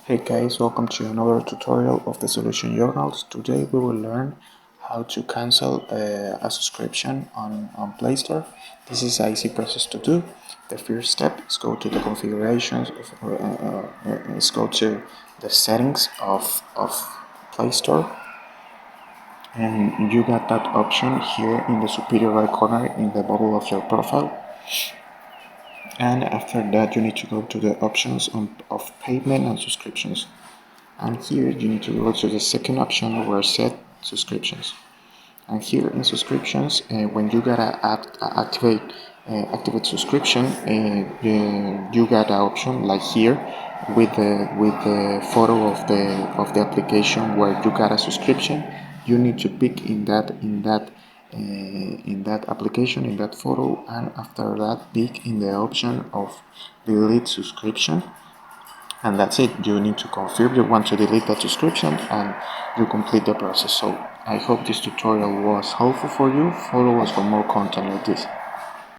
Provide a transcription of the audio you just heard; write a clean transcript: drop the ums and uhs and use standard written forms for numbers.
Hey guys, welcome to another tutorial of the Solution Journals. Today we will learn how to cancel a subscription on Playstore. This is an easy process to do. The first step is go to the configurations, is go to the settings of Playstore, and you got that option here in the superior right corner in the bubble of your profile. And after that you need to go to the options of payment and subscriptions. And here you need to go to the second option where set subscriptions. And here in subscriptions, when you gotta activate subscription, you got an option like here with the photo of the application where you got a subscription. You need to pick in that application, in that photo, and after that pick in the option of delete subscription. And that's it. You need to confirm you want to delete that subscription and you complete the process. So I hope this tutorial was helpful for you. Follow us for more content like this.